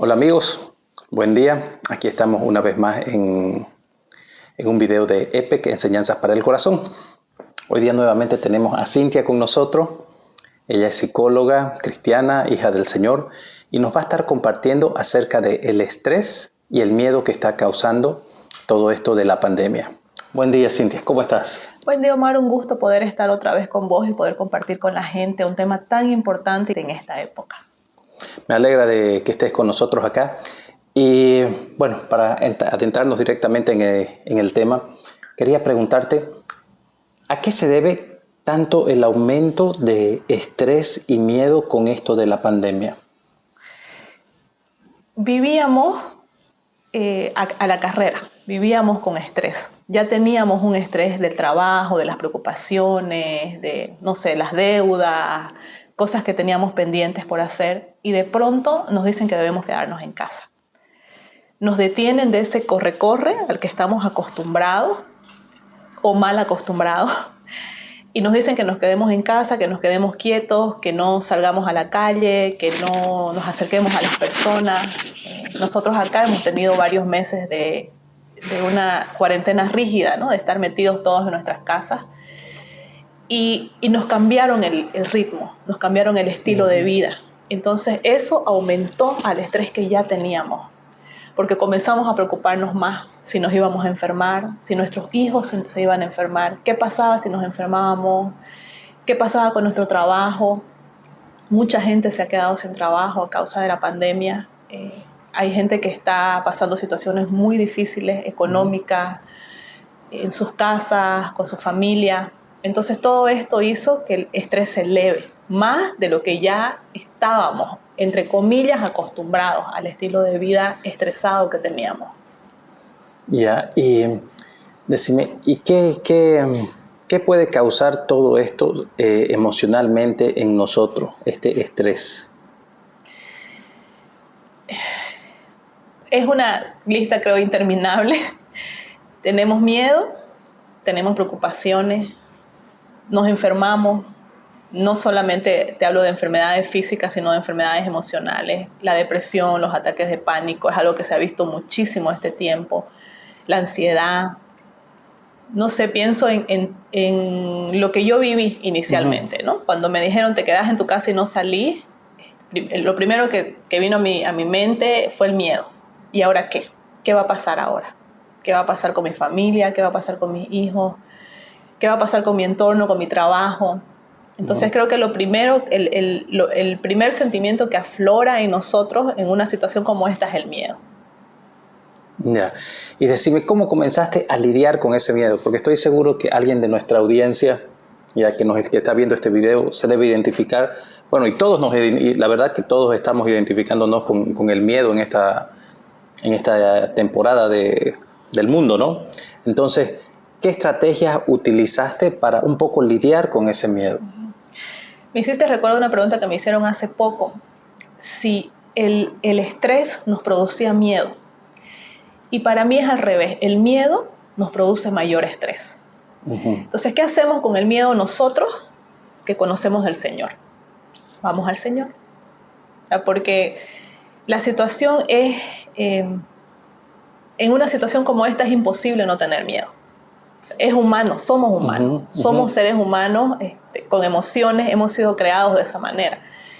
Hola amigos, buen día. Aquí estamos una vez más en un video de EPEC, Enseñanzas para el Corazón. Hoy día nuevamente tenemos a Cintia con nosotros. Ella es psicóloga cristiana, hija del Señor, y nos va a estar compartiendo acerca del estrés y el miedo que está causando todo esto de la pandemia. Buen día, Cintia, ¿cómo estás? Buen día, Omar, un gusto poder estar otra vez con vos y poder compartir con la gente un tema tan importante en esta época. Me alegra de que estés con nosotros acá. Y bueno, para adentrarnos directamente en el tema, quería preguntarte, ¿a qué se debe tanto el aumento de estrés y miedo con esto de la pandemia? Vivíamos a la carrera, vivíamos con estrés. Ya teníamos un estrés del trabajo, de las preocupaciones, de, no sé, las deudas, cosas que teníamos pendientes por hacer, y de pronto nos dicen que debemos quedarnos en casa. Nos detienen de ese corre-corre al que estamos acostumbrados o mal acostumbrados, y nos dicen que nos quedemos en casa, que nos quedemos quietos, que no salgamos a la calle, que no nos acerquemos a las personas. Nosotros acá hemos tenido varios meses de una cuarentena rígida, ¿no? De estar metidos todos en nuestras casas. Y nos cambiaron el ritmo, nos cambiaron el estilo de vida. Entonces eso aumentó al estrés que ya teníamos, porque comenzamos a preocuparnos más si nos íbamos a enfermar, si nuestros hijos se iban a enfermar, qué pasaba si nos enfermábamos, qué pasaba con nuestro trabajo. Mucha gente se ha quedado sin trabajo a causa de la pandemia. Hay gente que está pasando situaciones muy difíciles, económicas, en sus casas, con su familia. Entonces todo esto hizo que el estrés se eleve, más de lo que ya estábamos, entre comillas, acostumbrados al estilo de vida estresado que teníamos. Ya, y decime, ¿y qué puede causar todo esto emocionalmente en nosotros, este estrés? Es una lista, creo, interminable. Tenemos miedo, tenemos preocupaciones, nos enfermamos. No solamente te hablo de enfermedades físicas, sino de enfermedades emocionales. La depresión, los ataques de pánico es algo que se ha visto muchísimo este tiempo. La ansiedad. No sé, pienso en lo que yo viví inicialmente, ¿no? Cuando me dijeron te quedas en tu casa y no salís, lo primero que vino a mi mente fue el miedo. ¿Y ahora qué? ¿Qué va a pasar ahora? ¿Qué va a pasar con mi familia? ¿Qué va a pasar con mis hijos? ¿Qué va a pasar con mi entorno, con mi trabajo? Entonces creo que lo primero, el primer sentimiento que aflora en nosotros en una situación como esta es el miedo. Ya. Y decime, ¿cómo comenzaste a lidiar con ese miedo? Porque estoy seguro que alguien de nuestra audiencia, ya que está viendo este video, se debe identificar. Bueno, y la verdad que todos estamos identificándonos con el miedo en esta temporada del mundo, ¿no? Entonces, ¿qué estrategias utilizaste para un poco lidiar con ese miedo? Me hiciste recuerdo una pregunta que me hicieron hace poco. Si el estrés nos producía miedo. Y para mí es al revés. El miedo nos produce mayor estrés. Entonces, ¿qué hacemos con el miedo nosotros que conocemos del Señor? Vamos al Señor. Porque la situación es... en una situación como esta es imposible no tener miedo. Es humano, somos humanos. Somos seres humanos con emociones, hemos sido creados de esa manera.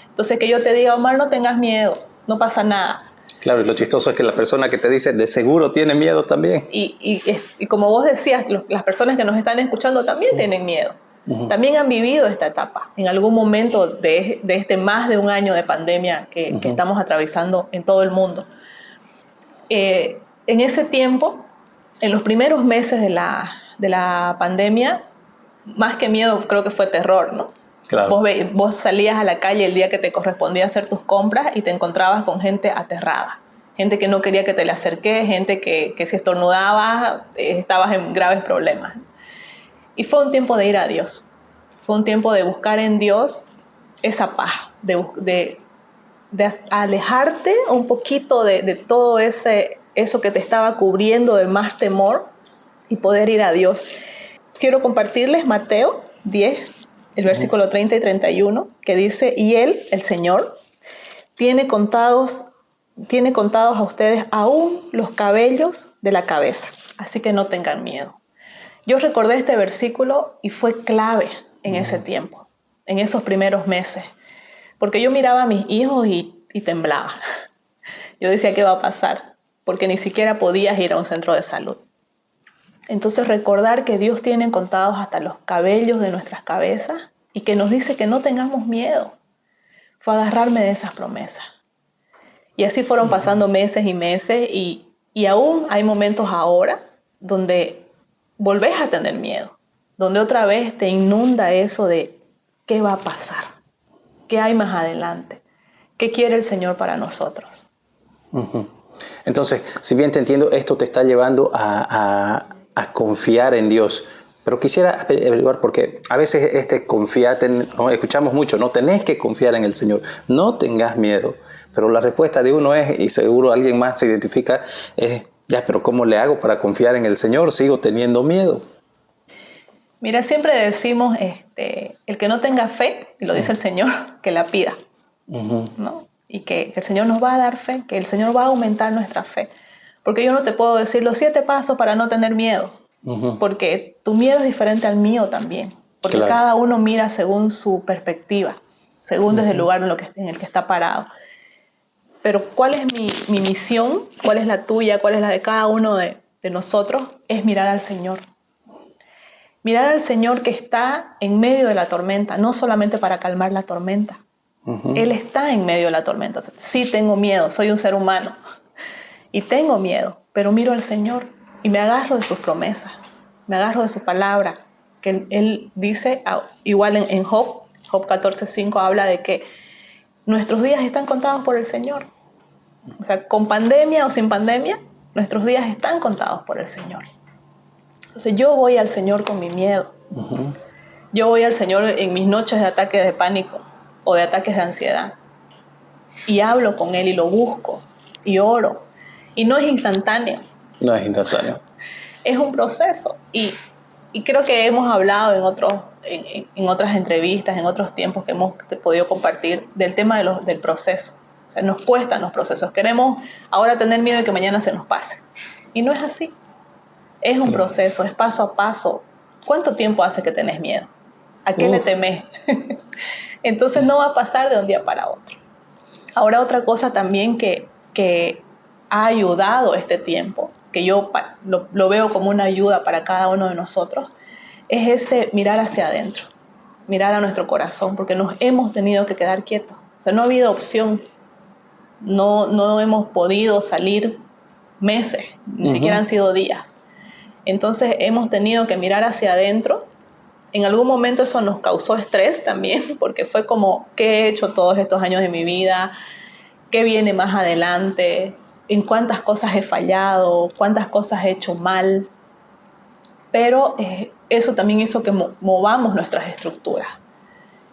Entonces, que yo te diga, Omar, no tengas miedo, no pasa nada. Claro, y lo chistoso es que la persona que te dice de seguro tiene miedo también. Y como vos decías, las personas que nos están escuchando también tienen miedo. También han vivido esta etapa en algún momento de este más de un año de pandemia que estamos atravesando en todo el mundo. En ese tiempo, en los primeros meses de la pandemia, más que miedo creo que fue terror, ¿no? Claro. Vos salías a la calle el día que te correspondía hacer tus compras y te encontrabas con gente aterrada, gente que no quería que te le acerques, gente que si estornudabas estabas en graves problemas. Y fue un tiempo de ir a Dios, fue un tiempo de buscar en Dios esa paz, de alejarte un poquito de todo eso que te estaba cubriendo de más temor y poder ir a Dios. Quiero compartirles Mateo 10, el versículo 30 y 31, que dice, y Él, el Señor, tiene contados tiene contados a ustedes aún los cabellos de la cabeza, así que no tengan miedo. Yo recordé este versículo y fue clave en ese tiempo, en esos primeros meses, porque yo miraba a mis hijos y temblaba. Yo decía, ¿qué va a pasar? Porque ni siquiera podías ir a un centro de salud. Entonces recordar que Dios tiene contados hasta los cabellos de nuestras cabezas y que nos dice que no tengamos miedo, fue agarrarme de esas promesas. Y así fueron pasando meses y meses y aún hay momentos ahora donde volvés a tener miedo, donde otra vez te inunda eso de ¿qué va a pasar? ¿Qué hay más adelante? ¿Qué quiere el Señor para nosotros? Entonces, si bien te entiendo, esto te está llevando a confiar en Dios. Pero quisiera averiguar, porque a veces confiar, ¿no? Escuchamos mucho, no tenés que confiar en el Señor, no tengas miedo. Pero la respuesta de uno es, y seguro alguien más se identifica, es, ya, pero ¿cómo le hago para confiar en el Señor? Sigo teniendo miedo. Mira, siempre decimos, el que no tenga fe, y lo dice el Señor, que la pida, ¿no? Y que el Señor nos va a dar fe, que el Señor va a aumentar nuestra fe. Porque yo no te puedo decir los 7 pasos para no tener miedo, porque tu miedo es diferente al mío también, porque claro, cada uno mira según su perspectiva, según desde el lugar en el que está parado. Pero ¿cuál es mi misión? ¿Cuál es la tuya? ¿Cuál es la de cada uno de nosotros? Es mirar al Señor. Mirar al Señor que está en medio de la tormenta, no solamente para calmar la tormenta. Él está en medio de la tormenta. Sí tengo miedo, soy un ser humano y tengo miedo, pero miro al Señor y me agarro de sus promesas, me agarro de su palabra, que Él dice, igual en Job 14:5 habla de que nuestros días están contados por el Señor. O sea, con pandemia o sin pandemia, nuestros días están contados por el Señor. Entonces yo voy al Señor con mi miedo. Yo voy al Señor en mis noches de ataques de pánico o de ataques de ansiedad. Y hablo con Él y lo busco y oro. Y no es instantáneo. No es instantáneo. Es un proceso. Y creo que hemos hablado en otras entrevistas, en otros tiempos que hemos podido compartir del tema del proceso. O sea, nos cuestan los procesos. Queremos ahora tener miedo de que mañana se nos pase. Y no es así. Es un proceso, es paso a paso. ¿Cuánto tiempo hace que tenés miedo? ¿A qué le temés? Entonces no va a pasar de un día para otro. Ahora otra cosa también que ha ayudado este tiempo, que yo lo veo como una ayuda para cada uno de nosotros, es ese mirar hacia adentro, mirar a nuestro corazón, porque nos hemos tenido que quedar quietos. O sea, no ha habido opción. No hemos podido salir meses, ni siquiera han sido días. Entonces hemos tenido que mirar hacia adentro. En algún momento eso nos causó estrés también, porque fue como, ¿qué he hecho todos estos años de mi vida? ¿Qué viene más adelante? ¿En cuántas cosas he fallado? ¿Cuántas cosas he hecho mal? Pero eso también hizo que movamos nuestras estructuras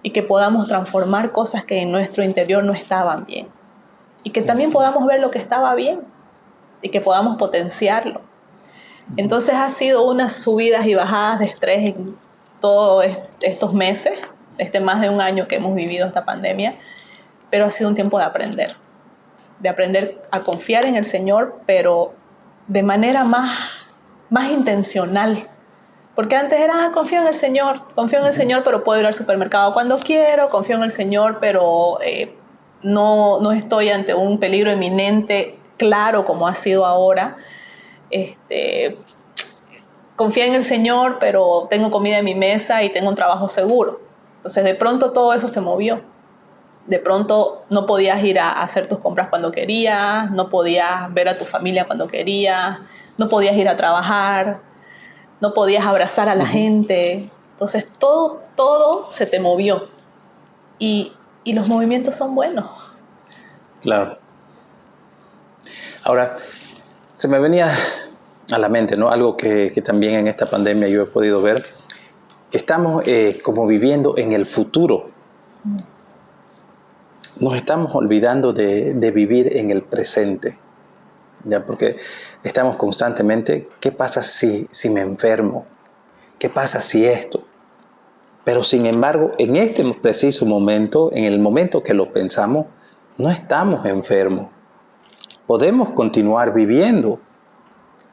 y que podamos transformar cosas que en nuestro interior no estaban bien. Y que también podamos ver lo que estaba bien y que podamos potenciarlo. Entonces ha sido unas subidas y bajadas de estrés en todos estos meses, más de un año que hemos vivido esta pandemia, pero ha sido un tiempo de aprender a confiar en el Señor, pero de manera más intencional. Porque antes era, confío en el Señor, pero puedo ir al supermercado cuando quiero, confío en el Señor, pero no estoy ante un peligro inminente claro como ha sido ahora. Confía en el Señor, pero tengo comida en mi mesa y tengo un trabajo seguro. Entonces de pronto todo eso se movió. De pronto no podías ir a hacer tus compras cuando querías, no podías ver a tu familia cuando querías, no podías ir a trabajar, no podías abrazar a la gente. Entonces todo se te movió. Y los movimientos son buenos. Claro. Ahora, se me venía a la mente, ¿no? Algo que también en esta pandemia yo he podido ver, que estamos como viviendo en el futuro. Nos estamos olvidando de vivir en el presente, ¿ya? Porque estamos constantemente, ¿qué pasa si me enfermo? ¿Qué pasa si esto? Pero sin embargo, en este preciso momento, en el momento que lo pensamos, no estamos enfermos. podemos continuar viviendo.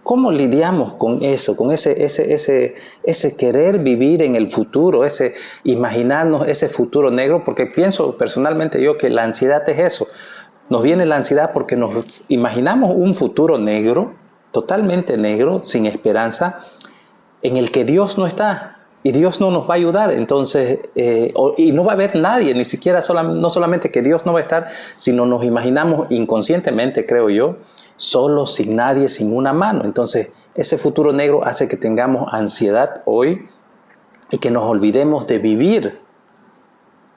¿Cómo lidiamos con eso, con ese querer vivir en el futuro, ese imaginarnos ese futuro negro? Porque pienso personalmente yo que la ansiedad es eso. Nos viene la ansiedad porque nos imaginamos un futuro negro, totalmente negro, sin esperanza, en el que Dios no está. Y Dios no nos va a ayudar, entonces, y no va a haber nadie, ni siquiera no solamente que Dios no va a estar, sino nos imaginamos inconscientemente, creo yo, solos, sin nadie, sin una mano. Entonces, ese futuro negro hace que tengamos ansiedad hoy y que nos olvidemos de vivir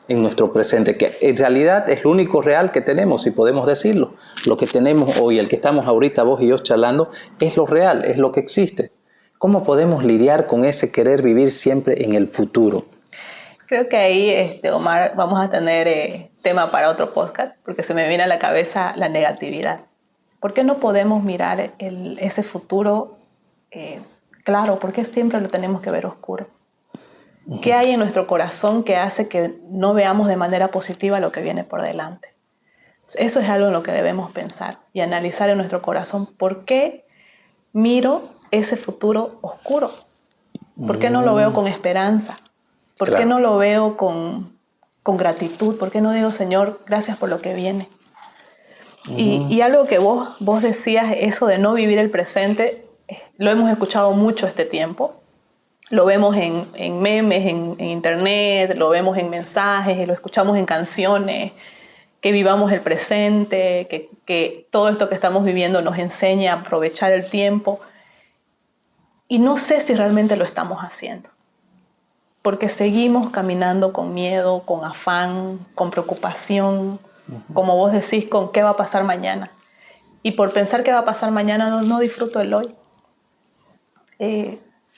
en nuestro presente, que en realidad es lo único real que tenemos, si podemos decirlo. Lo que tenemos hoy, el que estamos ahorita vos y yo charlando, es lo real, es lo que existe. ¿Cómo podemos lidiar con ese querer vivir siempre en el futuro? Creo que ahí, Omar, vamos a tener tema para otro podcast, porque se me viene a la cabeza la negatividad. ¿Por qué no podemos mirar ese futuro claro? ¿Por qué siempre lo tenemos que ver oscuro? ¿Qué hay en nuestro corazón que hace que no veamos de manera positiva lo que viene por delante? Eso es algo en lo que debemos pensar y analizar en nuestro corazón. ¿Por qué miro ese futuro oscuro? ¿Por qué no lo veo con esperanza? ¿Por qué no lo veo con gratitud? ¿Por qué no digo, Señor, gracias por lo que viene? Y algo que vos decías, eso de no vivir el presente, lo hemos escuchado mucho este tiempo. Lo vemos en memes, en internet, lo vemos en mensajes, lo escuchamos en canciones, que vivamos el presente, que todo esto que estamos viviendo nos enseña a aprovechar el tiempo. Y no sé si realmente lo estamos haciendo, porque seguimos caminando con miedo, con afán, con preocupación, como vos decís, con qué va a pasar mañana. Y por pensar qué va a pasar mañana no disfruto el hoy.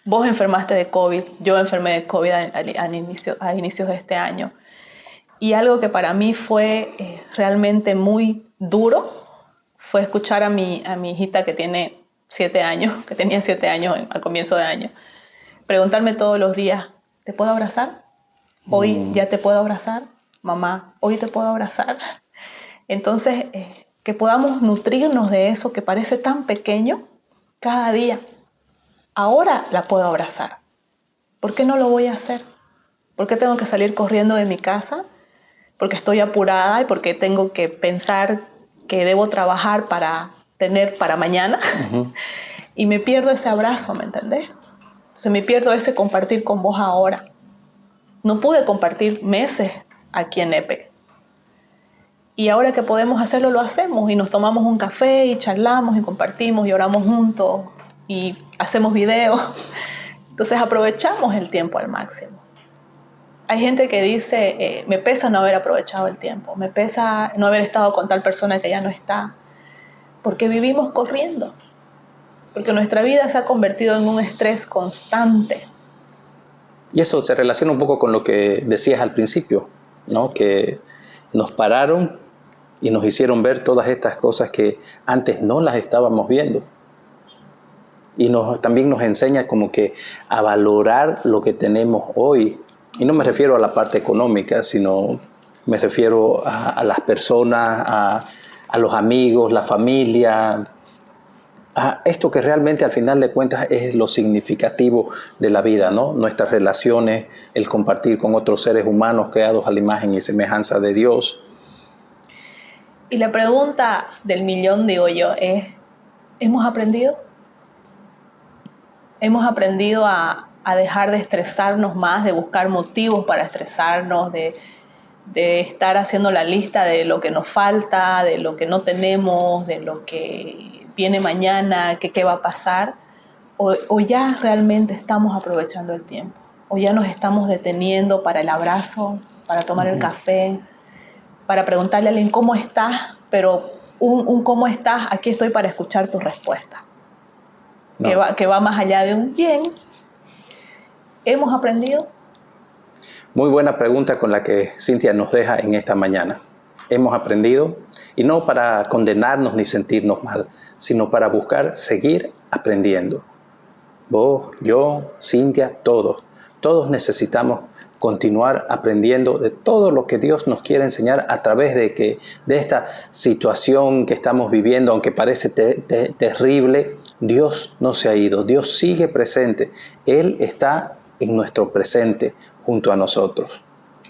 Vos enfermaste de COVID, yo enfermé de COVID a inicios de este año. Y algo que para mí fue realmente muy duro fue escuchar a mi hijita que tenía 7 años al comienzo de año, preguntarme todos los días, ¿te puedo abrazar? ¿Hoy ya te puedo abrazar? Mamá, ¿hoy te puedo abrazar? Entonces, que podamos nutrirnos de eso que parece tan pequeño cada día. Ahora la puedo abrazar. ¿Por qué no lo voy a hacer? ¿Por qué tengo que salir corriendo de mi casa? Porque estoy apurada y porque tengo que pensar que debo trabajar para tener para mañana. Y me pierdo ese abrazo, ¿me entendés? Entonces me pierdo ese compartir con vos ahora. No pude compartir meses aquí en EPEC. Y ahora que podemos hacerlo, lo hacemos. Y nos tomamos un café y charlamos y compartimos y oramos juntos y hacemos videos. Entonces aprovechamos el tiempo al máximo. Hay gente que dice, me pesa no haber aprovechado el tiempo, me pesa no haber estado con tal persona que ya no está, porque vivimos corriendo, porque nuestra vida se ha convertido en un estrés constante. Y eso se relaciona un poco con lo que decías al principio, ¿no? Que nos pararon y nos hicieron ver todas estas cosas que antes no las estábamos viendo. Y también nos enseña como que a valorar lo que tenemos hoy. Y no me refiero a la parte económica, sino me refiero a las personas, a los amigos, la familia, a esto que realmente al final de cuentas es lo significativo de la vida, ¿no? Nuestras relaciones, el compartir con otros seres humanos creados a la imagen y semejanza de Dios. Y la pregunta del millón, digo yo, es, ¿hemos aprendido? ¿Hemos aprendido a dejar de estresarnos más, de buscar motivos para estresarnos, de estar haciendo la lista de lo que nos falta, de lo que no tenemos, de lo que viene mañana, qué va a pasar? ¿O ya realmente estamos aprovechando el tiempo? ¿O ya nos estamos deteniendo para el abrazo, para tomar el café, para preguntarle a alguien cómo estás, pero un cómo estás, aquí estoy para escuchar tu respuesta? No. Que va más allá de un bien. ¿Hemos aprendido? Muy buena pregunta con la que Cintia nos deja en esta mañana. Hemos aprendido, y no para condenarnos ni sentirnos mal, sino para buscar seguir aprendiendo. Vos, yo, Cintia, todos necesitamos continuar aprendiendo de todo lo que Dios nos quiere enseñar a través de esta situación que estamos viviendo, aunque parece terrible. Dios no se ha ido, Dios sigue presente. Él está en nuestro presente junto a nosotros.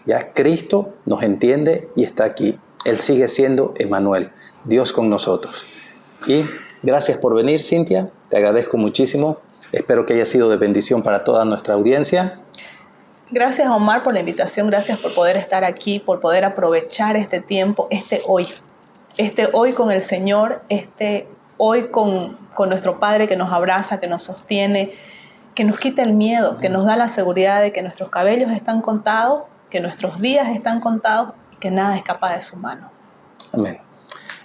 Ya Cristo nos entiende y está aquí. Él sigue siendo Emmanuel, Dios con nosotros. Y gracias por venir, Cintia. Te agradezco muchísimo. Espero que haya sido de bendición para toda nuestra audiencia. Gracias, Omar, por la invitación. Gracias por poder estar aquí, por poder aprovechar este tiempo, este hoy con el Señor, hoy con nuestro Padre que nos abraza, que nos sostiene, que nos quita el miedo, que nos da la seguridad de que nuestros cabellos están contados, que nuestros días están contados y que nada escapa de su mano. Amén.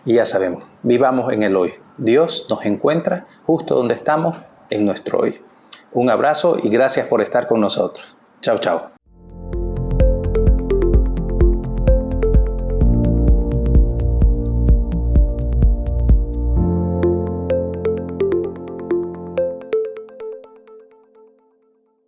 Y ya sabemos, vivamos en el hoy. Dios nos encuentra justo donde estamos, en nuestro hoy. Un abrazo y gracias por estar con nosotros. Chao, chao.